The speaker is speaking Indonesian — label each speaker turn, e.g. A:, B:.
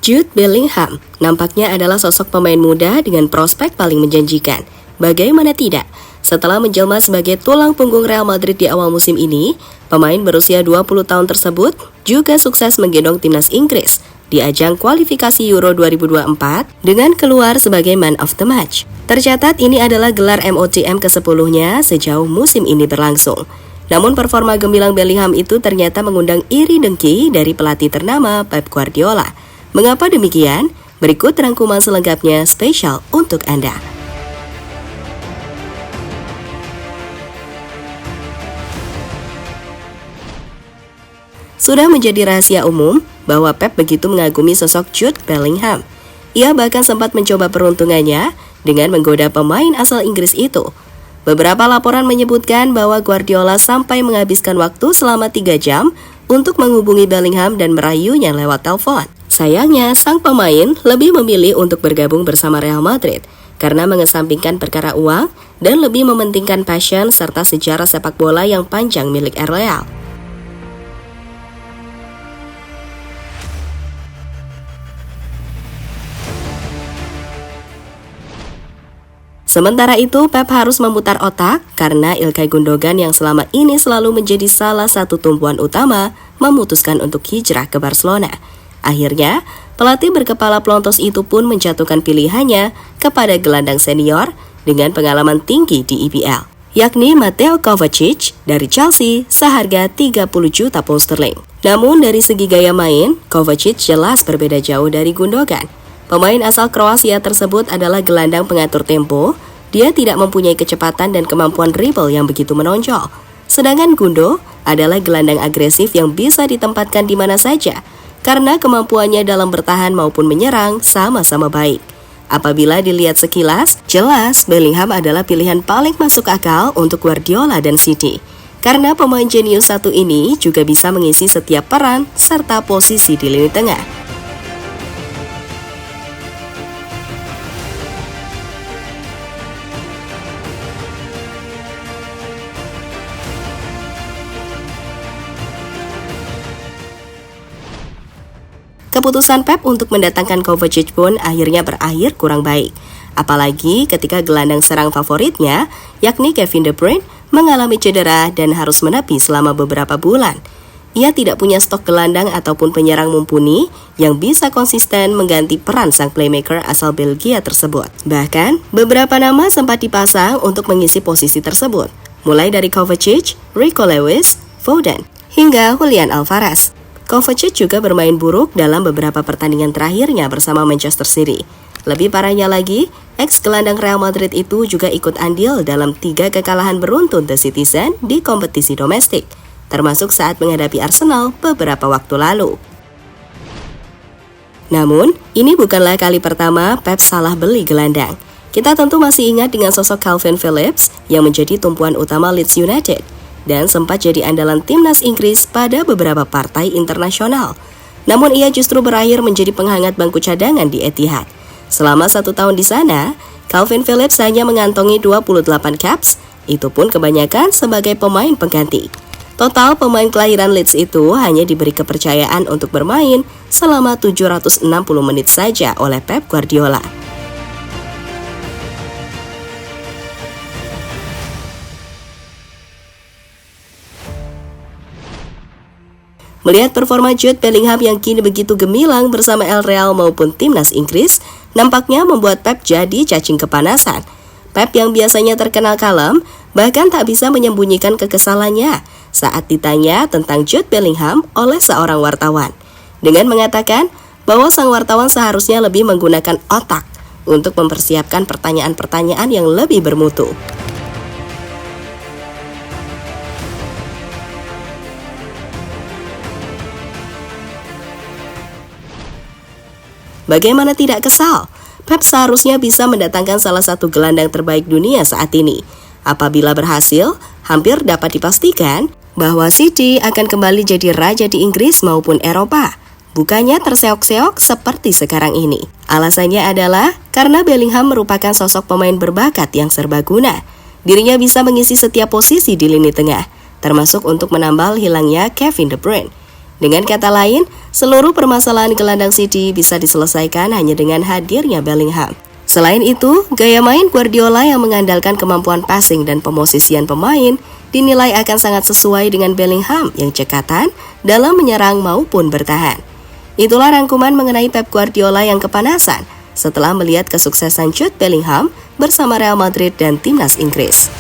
A: Jude Bellingham nampaknya adalah sosok pemain muda dengan prospek paling menjanjikan. Bagaimana tidak? Setelah menjelma sebagai tulang punggung Real Madrid di awal musim ini, pemain berusia 20 tahun tersebut juga sukses menggendong timnas Inggris di ajang kualifikasi Euro 2024 dengan keluar sebagai man of the match. Tercatat ini adalah gelar MOCM ke-10-nya sejauh musim ini berlangsung. Namun performa gemilang Bellingham itu ternyata mengundang iri dengki dari pelatih ternama Pep Guardiola. Mengapa demikian? Berikut rangkuman selengkapnya spesial untuk Anda. Sudah menjadi rahasia umum bahwa Pep begitu mengagumi sosok Jude Bellingham. Ia bahkan sempat mencoba peruntungannya dengan menggoda pemain asal Inggris itu. Beberapa laporan menyebutkan bahwa Guardiola sampai menghabiskan waktu selama 3 jam untuk menghubungi Bellingham dan merayunya lewat telepon. Sayangnya, sang pemain lebih memilih untuk bergabung bersama Real Madrid karena mengesampingkan perkara uang dan lebih mementingkan passion serta sejarah sepak bola yang panjang milik Real. Sementara itu, Pep harus memutar otak karena Ilkay Gundogan yang selama ini selalu menjadi salah satu tumpuan utama memutuskan untuk hijrah ke Barcelona. Akhirnya, pelatih berkepala pelontos itu pun menjatuhkan pilihannya kepada gelandang senior dengan pengalaman tinggi di EPL, yakni Mateo Kovacic dari Chelsea seharga 30 juta pound sterling. Namun dari segi gaya main, Kovacic jelas berbeda jauh dari Gundogan. Pemain asal Kroasia tersebut adalah gelandang pengatur tempo. Dia tidak mempunyai kecepatan dan kemampuan dribble yang begitu menonjol. Sedangkan Gundo adalah gelandang agresif yang bisa ditempatkan di mana saja, karena kemampuannya dalam bertahan maupun menyerang sama-sama baik. Apabila dilihat sekilas, jelas Bellingham adalah pilihan paling masuk akal untuk Guardiola dan City. Karena pemain jenius satu ini juga bisa mengisi setiap peran serta posisi di lini tengah. Keputusan Pep untuk mendatangkan Kovacic pun akhirnya berakhir kurang baik. Apalagi ketika gelandang serang favoritnya, yakni Kevin De Bruyne, mengalami cedera dan harus menepi selama beberapa bulan. Ia tidak punya stok gelandang ataupun penyerang mumpuni yang bisa konsisten mengganti peran sang playmaker asal Belgia tersebut. Bahkan, beberapa nama sempat dipasang untuk mengisi posisi tersebut, mulai dari Kovacic, Rico Lewis, Foden, hingga Julian Alvarez. Kovacic juga bermain buruk dalam beberapa pertandingan terakhirnya bersama Manchester City. Lebih parahnya lagi, ex-gelandang Real Madrid itu juga ikut andil dalam 3 kekalahan beruntun The Citizen di kompetisi domestik, termasuk saat menghadapi Arsenal beberapa waktu lalu. Namun, ini bukanlah kali pertama Pep salah beli gelandang. Kita tentu masih ingat dengan sosok Calvin Phillips yang menjadi tumpuan utama Leeds United dan sempat jadi andalan timnas Inggris pada beberapa partai internasional. Namun ia justru berakhir menjadi penghangat bangku cadangan di Etihad. Selama 1 tahun di sana, Calvin Phillips hanya mengantongi 28 caps, itu pun kebanyakan sebagai pemain pengganti. Total pemain kelahiran Leeds itu hanya diberi kepercayaan untuk bermain selama 760 menit saja oleh Pep Guardiola. Melihat performa Jude Bellingham yang kini begitu gemilang bersama El Real maupun timnas Inggris, nampaknya membuat Pep jadi cacing kepanasan. Pep yang biasanya terkenal kalem, bahkan tak bisa menyembunyikan kekesalannya saat ditanya tentang Jude Bellingham oleh seorang wartawan, dengan mengatakan bahwa sang wartawan seharusnya lebih menggunakan otak untuk mempersiapkan pertanyaan-pertanyaan yang lebih bermutu. Bagaimana tidak kesal? Pep seharusnya bisa mendatangkan salah satu gelandang terbaik dunia saat ini. Apabila berhasil, hampir dapat dipastikan bahwa City akan kembali jadi raja di Inggris maupun Eropa. Bukannya terseok-seok seperti sekarang ini. Alasannya adalah karena Bellingham merupakan sosok pemain berbakat yang serbaguna. Dirinya bisa mengisi setiap posisi di lini tengah, termasuk untuk menambal hilangnya Kevin De Bruyne. Dengan kata lain, seluruh permasalahan gelandang City bisa diselesaikan hanya dengan hadirnya Bellingham. Selain itu, gaya main Guardiola yang mengandalkan kemampuan passing dan pemosisian pemain dinilai akan sangat sesuai dengan Bellingham yang cekatan dalam menyerang maupun bertahan. Itulah rangkuman mengenai Pep Guardiola yang kepanasan setelah melihat kesuksesan Jude Bellingham bersama Real Madrid dan timnas Inggris.